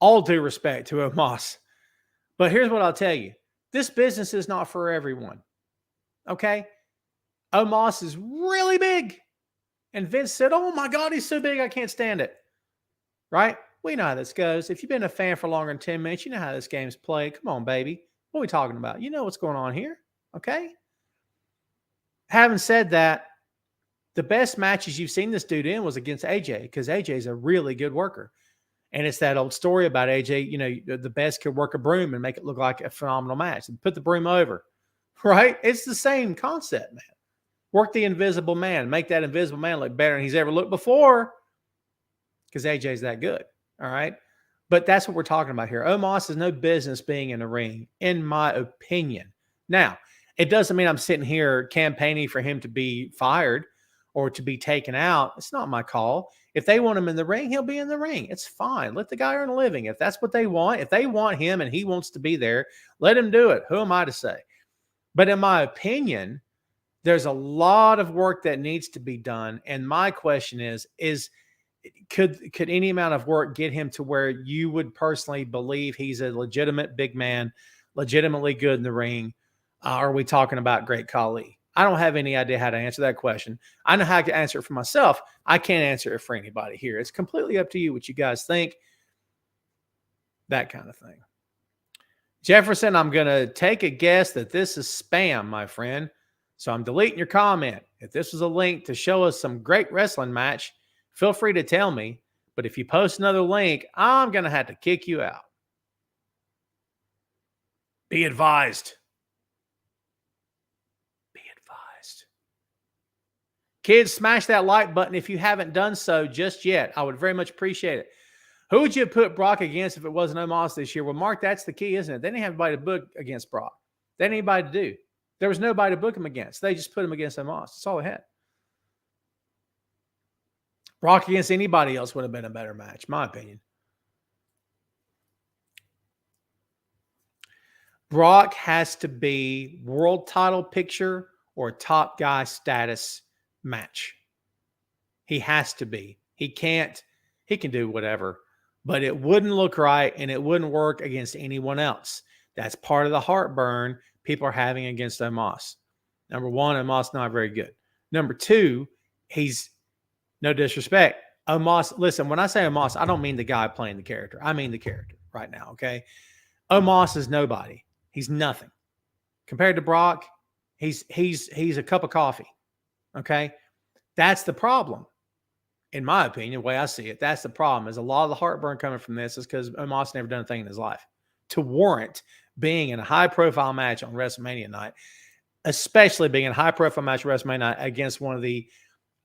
all due respect to Omos. But here's what I'll tell you. This business is not for everyone. Okay? Omos is really big. And Vince said, oh my God, he's so big, I can't stand it. Right? We know how this goes. If you've been a fan for longer than 10 minutes, you know how this game's played. Come on, baby. What are we talking about? You know what's going on here. Okay? Having said that, the best matches you've seen this dude in was against AJ because AJ's a really good worker. And it's that old story about AJ, you know, the best could work a broom and make it look like a phenomenal match and put the broom over, right? It's the same concept, man. Work the invisible man, make that invisible man look better than he's ever looked before because AJ's that good, all right? But that's what we're talking about here. Omos has no business being in the ring, in my opinion. Now, it doesn't mean I'm sitting here campaigning for him to be fired or to be taken out. It's not my call. If they want him in the ring, he'll be in the ring. It's fine. Let the guy earn a living. If that's what they want, if they want him and he wants to be there, let him do it. Who am I to say? But in my opinion, there's a lot of work that needs to be done. And my question is could any amount of work get him to where you would personally believe he's a legitimate big man, legitimately good in the ring? Are we talking about Great Khali? I don't have any idea how to answer that question. I know how to answer it for myself. I can't answer it for anybody here. It's completely up to you what you guys think. That kind of thing. Jefferson, I'm going to take a guess that this is spam, my friend. So I'm deleting your comment. If this was a link to show us some great wrestling match, feel free to tell me. But if you post another link, I'm going to have to kick you out. Be advised. Kids, smash that like button if you haven't done so just yet. I would very much appreciate it. Who would you put Brock against if it wasn't Omos this year? Well, Mark, that's the key, isn't it? They didn't have anybody to book against Brock. They had anybody to do. There was nobody to book him against. They just put him against Omos. That's all they had. Brock against anybody else would have been a better match, in my opinion. Brock has to be world title picture or top guy status match. He has to be. He can do whatever, but it wouldn't look right and it wouldn't work against anyone else. That's part of the heartburn people are having against Omos. Number one, Omos not very good. Number two, he's no disrespect. Omos, listen, when I say Omos, I don't mean the guy playing the character. I mean the character right now, okay? Omos is nobody. He's nothing. Compared to Brock, he's a cup of coffee, okay? That's the problem. In my opinion, the way I see it, that's the problem. Is a lot of the heartburn coming from this is because Omos never done a thing in his life to warrant being in a high-profile match on WrestleMania night, especially being in a high-profile match on WrestleMania night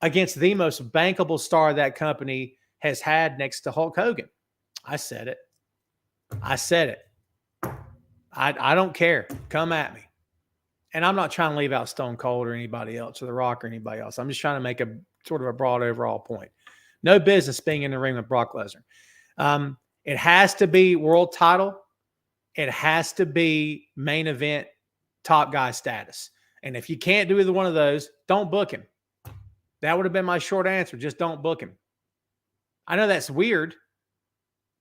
against the most bankable star that company has had next to Hulk Hogan. I said it. I don't care. Come at me. And I'm not trying to leave out Stone Cold or anybody else or The Rock or anybody else. I'm just trying to make a sort of a broad overall point. No business being in the ring with Brock Lesnar. It has to be world title. It has to be main event top guy status. And if you can't do either one of those, don't book him. That would have been my short answer. Just don't book him. I know that's weird.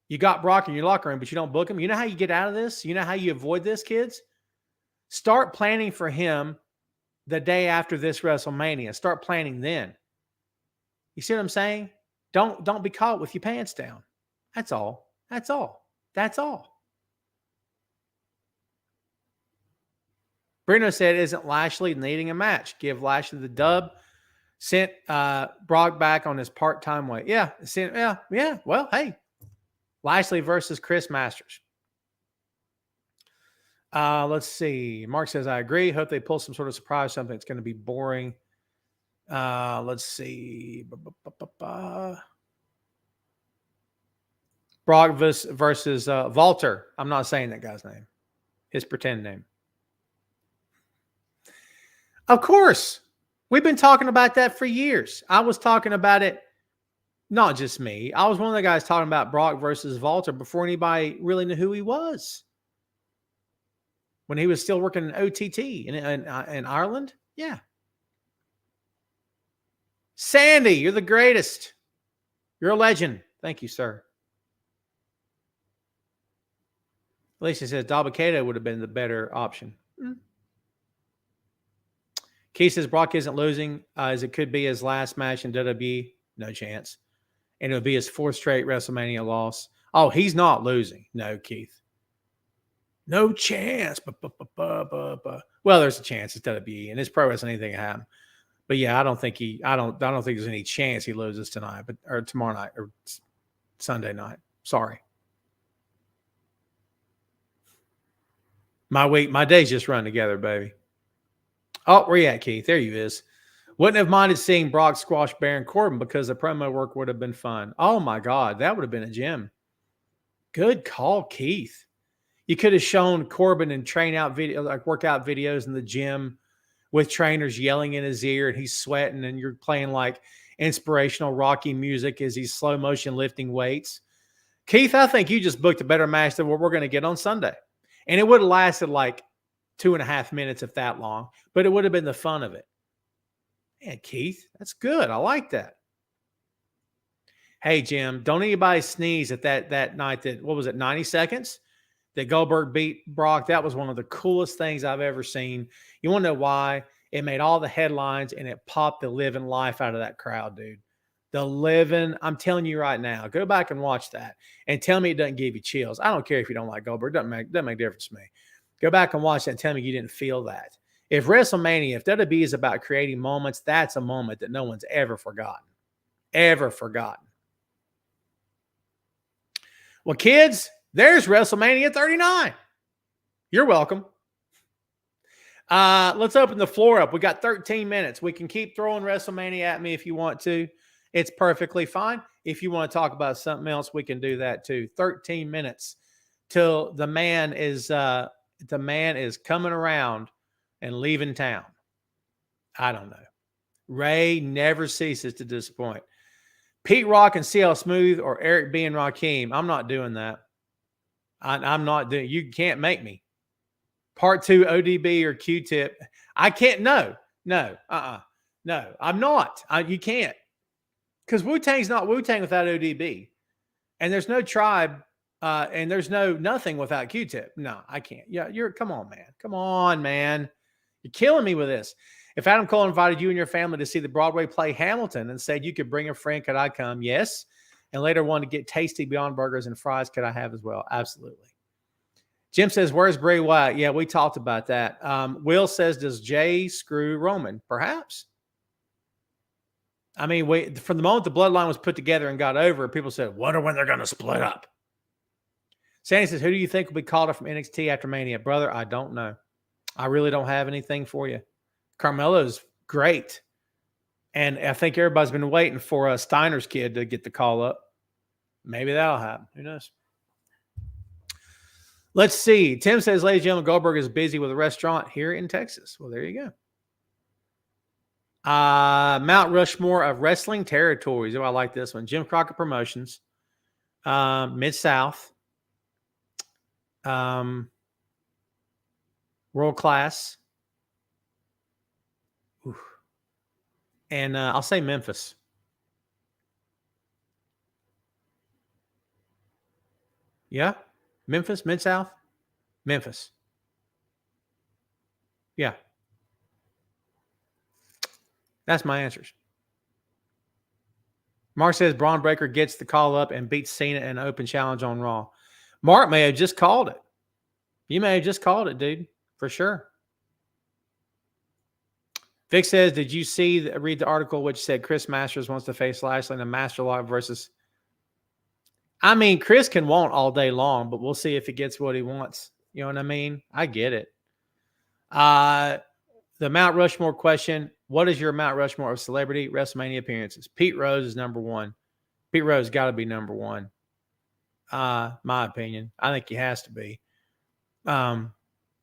You got Brock in your locker room, but you don't book him. You know how you get out of this? You know how you avoid this, kids? Start planning for him the day after this WrestleMania. Start planning then. You see what I'm saying? Don't be caught with your pants down. That's all. That's all. That's all. Bruno said, isn't Lashley needing a match? Give Lashley the dub. Sent Brock back on his part-time way. Yeah. Well, hey. Lashley versus Chris Masters. Let's see. Mark says, I agree. Hope they pull some sort of surprise, something that's going to be boring. Let's see. Brock versus Walter. I'm not saying that guy's name. His pretend name. Of course. We've been talking about that for years. I was talking about it, not just me. I was one of the guys talking about Brock versus Walter before anybody really knew who he was. When he was still working in OTT in Ireland. Yeah. Sandy, you're the greatest. You're a legend. Thank you, sir. Alicia says Dabba-Kato would have been the better option. Keith says Brock isn't losing as it could be his last match in WWE. No chance. And it would be his fourth straight WrestleMania loss. Oh, he's not losing. No, Keith. No chance. Well, there's a chance it's WWE, and it's pro wrestling, anything can happen. But yeah, I don't think there's any chance he loses tonight, or tomorrow night, or Sunday night. Sorry. My days just run together, baby. Oh, where you at, Keith? There you is. Wouldn't have minded seeing Brock squash Baron Corbin because the promo work would have been fun. Oh my God, that would have been a gem. Good call, Keith. You could have shown Corbin in workout videos in the gym with trainers yelling in his ear and he's sweating and you're playing like inspirational Rocky music as he's slow motion lifting weights. Keith, I think you just booked a better match than what we're going to get on Sunday. And it would have lasted like 2.5 minutes, if that long, but it would have been the fun of it. Man, Keith, that's good. I like that. Hey, Jim, don't anybody sneeze at that night what was it, 90 seconds? That Goldberg beat Brock. That was one of the coolest things I've ever seen. You want to know why? It made all the headlines and it popped the living life out of that crowd, dude. I'm telling you right now, go back and watch that and tell me it doesn't give you chills. I don't care if you don't like Goldberg. It doesn't make a difference to me. Go back and watch that and tell me you didn't feel that. If WWE is about creating moments, that's a moment that no one's ever forgotten. Ever forgotten. Well, kids, there's WrestleMania 39. You're welcome. Let's open the floor up. We got 13 minutes. We can keep throwing WrestleMania at me if you want to. It's perfectly fine. If you want to talk about something else, we can do that too. 13 minutes till the man is the man is coming around and leaving town. I don't know. Ray never ceases to disappoint. Pete Rock and CL Smooth or Eric B and Rakim. I'm not doing that. I'm not doing. You can't make me. Part 2 ODB or Q-Tip. I can't. No. No. No. I'm not. You can't. Because Wu-Tang's not Wu-Tang without ODB. And there's no Tribe and there's nothing without Q-Tip. No, I can't. Yeah, come on, man. Come on, man. You're killing me with this. If Adam Cole invited you and your family to see the Broadway play Hamilton and said you could bring a friend, could I come? Yes. And later wanted to get tasty Beyond Burgers and fries, could I have as well? Absolutely. Jim says, where's Bray Wyatt? Yeah, we talked about that. Will says, does Jay screw Roman? Perhaps. I mean, from the moment the bloodline was put together and got over, people said, wonder when they're going to split up. Sandy says, who do you think will be called up from NXT after Mania? Brother, I don't know. I really don't have anything for you. Carmelo's great. And I think everybody's been waiting for Steiner's kid to get the call up. Maybe that'll happen. Who knows? Let's see. Tim says, ladies and gentlemen, Goldberg is busy with a restaurant here in Texas. Well, there you go. Mount Rushmore of wrestling territories. Oh, I like this one. Jim Crockett Promotions. Mid-South. World Class. Oof. And I'll say Memphis. Yeah. Memphis, Mid-South. Memphis. Yeah. That's my answers. Mark says Braun Breaker gets the call up and beats Cena in an open challenge on Raw. Mark may have just called it. You may have just called it, dude. For sure. Vic says, did you read the article which said Chris Masters wants to face Lashley in a Master Lock versus... I mean, Chris can want all day long, but we'll see if he gets what he wants. You know what I mean? I get it. The Mount Rushmore question, what is your Mount Rushmore of celebrity WrestleMania appearances? Pete Rose is number one. Pete Rose got to be number one. My opinion. I think he has to be. Cyndi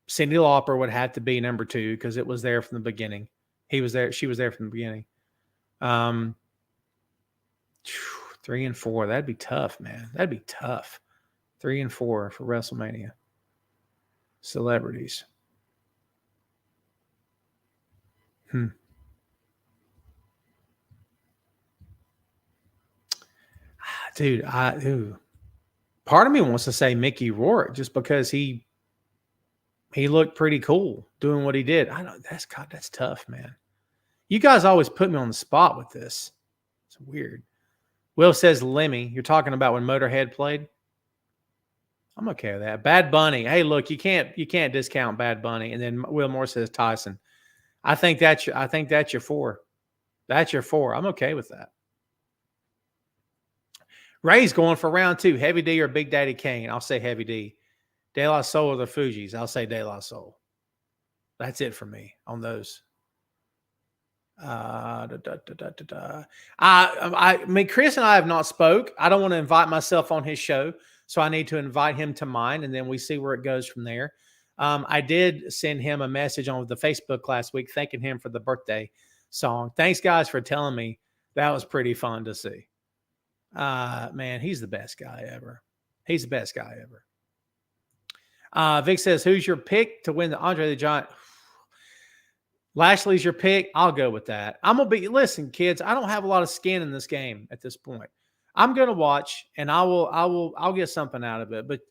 Lauper would have to be number two because it was there from the beginning. He was there. She was there from the beginning. 3 and 4. That'd be tough, man. That'd be tough. 3 and 4 for WrestleMania. Celebrities. Dude, part of me wants to say Mickey Rourke just because he looked pretty cool doing what he did. I don't. That's tough, man. You guys always put me on the spot with this. It's weird. Will says Lemmy. You're talking about when Motorhead played. I'm okay with that. Bad Bunny. Hey, look, you can't discount Bad Bunny. And then Will Moore says Tyson. I think that's your 4. That's your 4. I'm okay with that. Ray's going for round 2. Heavy D or Big Daddy Kane? I'll say Heavy D. De La Soul or the Fugees? I'll say De La Soul. That's it for me on those. I mean, Chris and I have not spoke. I don't want to invite myself on his show, so I need to invite him to mine, and then we see where it goes from there. I did send him a message on the Facebook last week, thanking him for the birthday song. Thanks, guys, for telling me. That was pretty fun to see. Man, he's the best guy ever. He's the best guy ever. Vic says, who's your pick to win the Andre the Giant? Lashley's your pick. I'll go with that. Listen, kids, I don't have a lot of skin in this game at this point. I'm going to watch and I'll get something out of it. But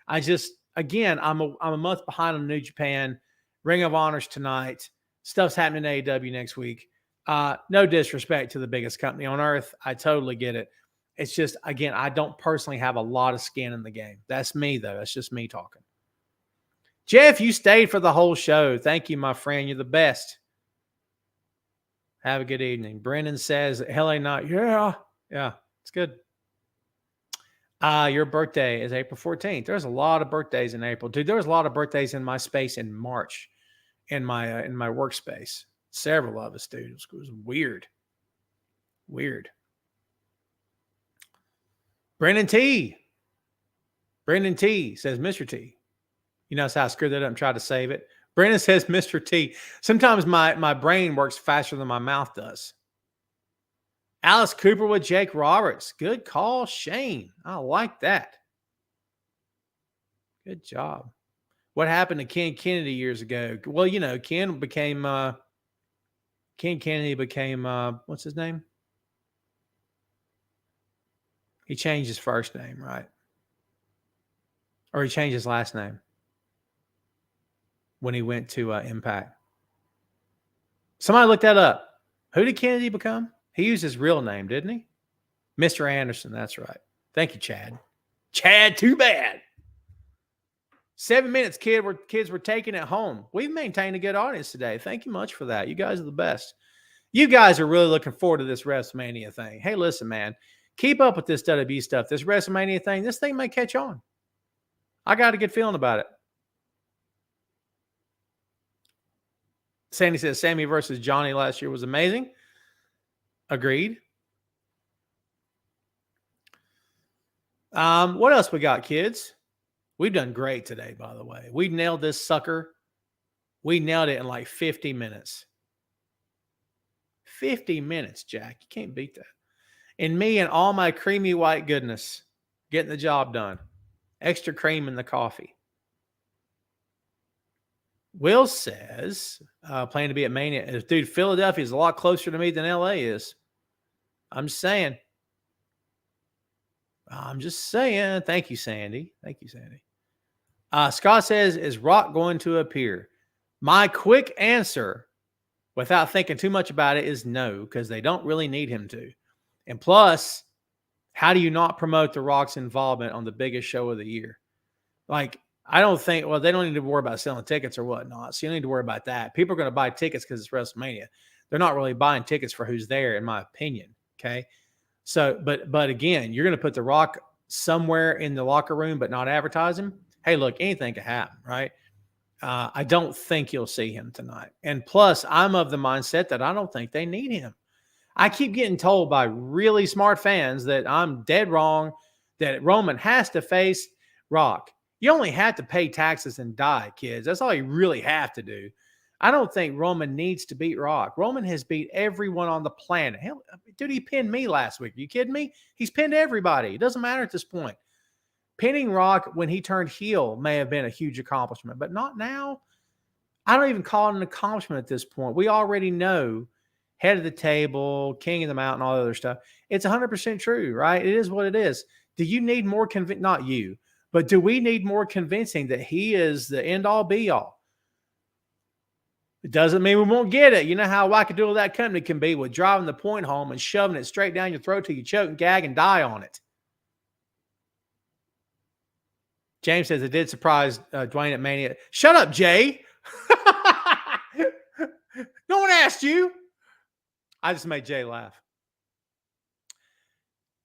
I just, again, I'm a month behind on New Japan. Ring of Honor's tonight. Stuff's happening in AEW next week. No disrespect to the biggest company on earth. I totally get it. It's just, again, I don't personally have a lot of skin in the game. That's me, though. That's just me talking. Jeff, you stayed for the whole show. Thank you, my friend. You're the best. Have a good evening. Brendan says, LA Night. Yeah, it's good. Your birthday is April 14th. There's a lot of birthdays in April. Dude, there was a lot of birthdays in my space in March in my workspace. Several of us, dude. It was weird. Weird. Brendan T says, Mr. T. You notice how I screwed that up and tried to save it? Brandon says, Mr. T. Sometimes my brain works faster than my mouth does. Alice Cooper with Jake Roberts. Good call, Shane. I like that. Good job. What happened to Ken Kennedy years ago? Well, Ken Kennedy became, what's his name? He changed his first name, right? Or he changed his last name when he went to Impact. Somebody look that up. Who did Kennedy become? He used his real name, didn't he? Mr. Anderson, that's right. Thank you, Chad. Chad, too bad. 7 minutes, kids were taking it home. We've maintained a good audience today. Thank you much for that. You guys are the best. You guys are really looking forward to this WrestleMania thing. Hey, listen, man. Keep up with this WWE stuff. This WrestleMania thing, this thing may catch on. I got a good feeling about it. Sandy says Sammy versus Johnny last year was amazing. Agreed. What else we got, kids? We've done great today, by the way. We nailed this sucker. We nailed it in like 50 minutes. 50 minutes, Jack. You can't beat that. And me and all my creamy white goodness getting the job done. Extra cream in the coffee. Will says, planning to be at Mania. Dude, Philadelphia is a lot closer to me than LA is. I'm just saying. Thank you, Sandy. Thank you, Sandy. Scott says, is Rock going to appear? My quick answer, without thinking too much about it, is no, because they don't really need him to. And plus, how do you not promote The Rock's involvement on the biggest show of the year? Like, I don't think, well, they don't need to worry about selling tickets or whatnot. So you don't need to worry about that. People are going to buy tickets because it's WrestleMania. They're not really buying tickets for who's there, in my opinion. Okay. So, but again, you're going to put The Rock somewhere in the locker room, but not advertise him. Hey, look, anything can happen, right? I don't think you'll see him tonight. And plus, I'm of the mindset that I don't think they need him. I keep getting told by really smart fans that I'm dead wrong, that Roman has to face Rock. You only have to pay taxes and die, kids. That's all you really have to do. I don't think Roman needs to beat Rock. Roman has beat everyone on the planet. Hell, dude, he pinned me last week. Are you kidding me? He's pinned everybody. It doesn't matter at this point. Pinning Rock when he turned heel may have been a huge accomplishment, but not now. I don't even call it an accomplishment at this point. We already know head of the table, king of the mountain, all the other stuff. It's 100% true, right? It is what it is. Do you need more not you, but do we need more convincing that he is the end-all, be-all? It doesn't mean we won't get it. You know how wackadoodle that company can be with driving the point home and shoving it straight down your throat till you choke and gag and die on it. James says it did surprise Dwayne at Mania. Shut up, Jay. No one asked you. I just made Jay laugh.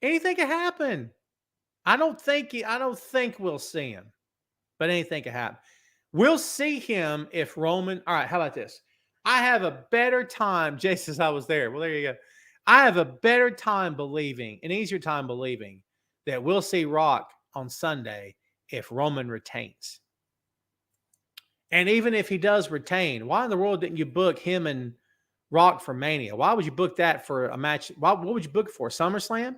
Anything can happen. I don't think we'll see him, but anything can happen. We'll see him if Roman. All right, how about this? I have a better time. Jay says I was there. Well, there you go. I have a better time believing, an easier time believing that we'll see Rock on Sunday if Roman retains. And even if he does retain, why in the world didn't you book him and Rock for Mania? Why would you book that for a match? What would you book it for? SummerSlam?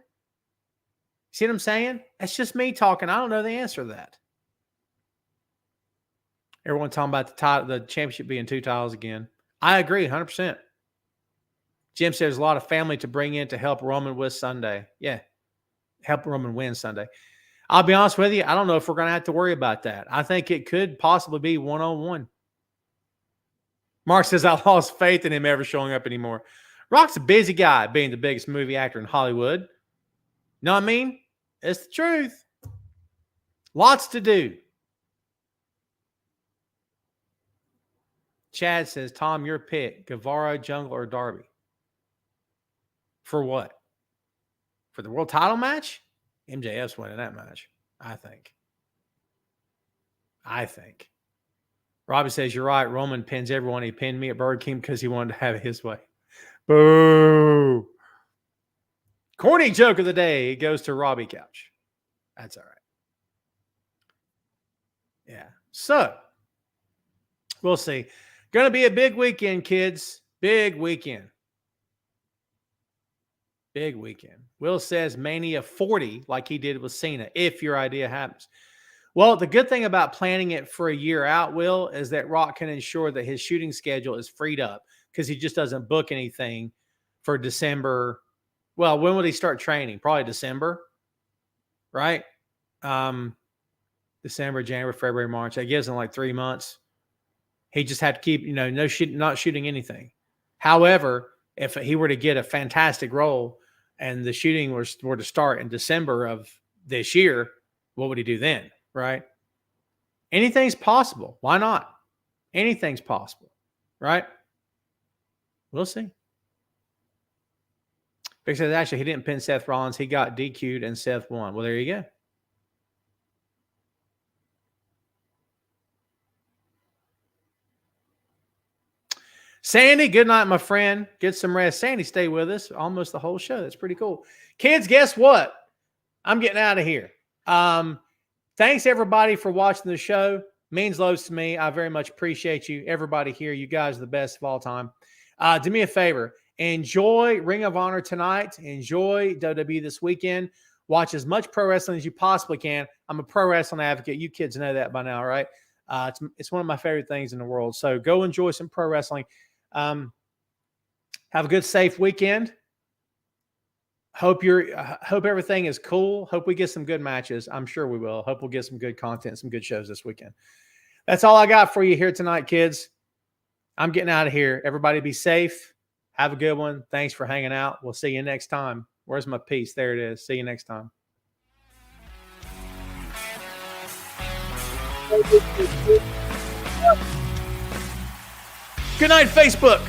See what I'm saying? That's just me talking. I don't know the answer to that. Everyone talking about the championship being 2 titles again. I agree 100%. Jim says there's a lot of family to bring in to help Roman with Sunday. Yeah, help Roman win Sunday. I'll be honest with you. I don't know if we're going to have to worry about that. I think it could possibly be 1-on-1. Mark says, I lost faith in him ever showing up anymore. Rock's a busy guy being the biggest movie actor in Hollywood. Know what I mean? It's the truth. Lots to do. Chad says, Tom, your pick. Guevara, Jungle, or Darby? For what? For the world title match? MJF's winning that match, I think. Robbie says, you're right. Roman pins everyone. He pinned me at Burger King because he wanted to have it his way. Boo. Corny joke of the day. It goes to Robbie Couch. That's all right. Yeah. So we'll see. Going to be a big weekend, kids. Big weekend. Big weekend. Will says Mania 40, like he did with Cena, if your idea happens. Well, the good thing about planning it for a year out, Will, is that Rock can ensure that his shooting schedule is freed up because he just doesn't book anything for December. Well, when would he start training? Probably December, right? December, January, February, March. That gives him like 3 months. He just had to keep, not shooting anything. However, if he were to get a fantastic role and the shooting were to start in December of this year, what would he do then? Right? Anything's possible. Why not? Anything's possible. Right? We'll see. Because actually, he didn't pin Seth Rollins. He got DQ'd and Seth won. Well, there you go. Sandy, good night, my friend. Get some rest. Sandy, stay with us almost the whole show. That's pretty cool. Kids, guess what? I'm getting out of here. Thanks, everybody, for watching the show. Means loads to me. I very much appreciate you. Everybody here, you guys are the best of all time. Do me a favor. Enjoy Ring of Honor tonight. Enjoy WWE this weekend. Watch as much pro wrestling as you possibly can. I'm a pro wrestling advocate. You kids know that by now, right? It's one of my favorite things in the world. So go enjoy some pro wrestling. Have a good, safe weekend. Hope everything is cool. Hope we get some good matches. I'm sure we will. Hope we'll get some good content, some good shows this weekend. That's all I got for you here tonight, kids. I'm getting out of here. Everybody be safe. Have a good one. Thanks for hanging out. We'll see you next time. Where's my piece? There it is. See you next time. Good night, Facebook.